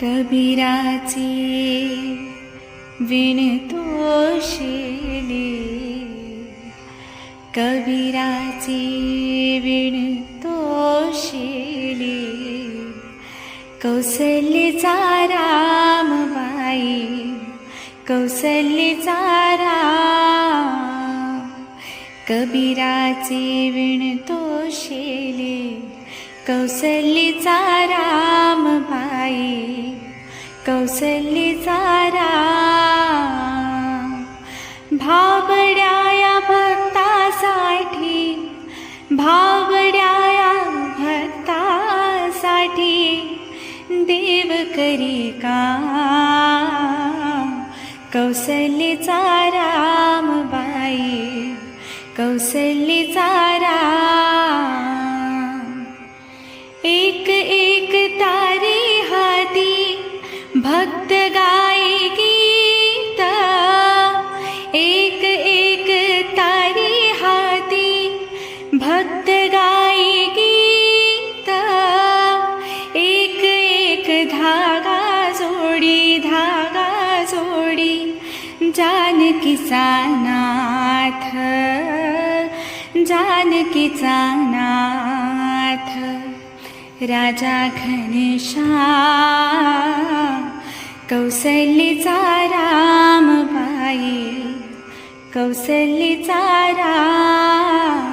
कबीराची विण तोशिले, कबीराची विण तोशिले. कौसल्येचा रामबाई, कौसल्येचा राम. कबीराची विण तोशिले, कौसल्येचा रामबाई, कौसल्येचा राम. भाबड्या या भक्तासाठी, भाबड्या या भक्तासाठी देव करी काम. कौसल्येचा रामबाई, कौसल्येचा राम. एक एक तारी हाती भक्त गाई गीत, एक एक तारी हाती भक्त गाई गीत. एक एक धागा जोडी, धागा जोडी जानकीचा नाथ, जानकीचा नाथ. राजा घनश्याम, कौसल्येचा रामबाई, कौसल्येचा राम.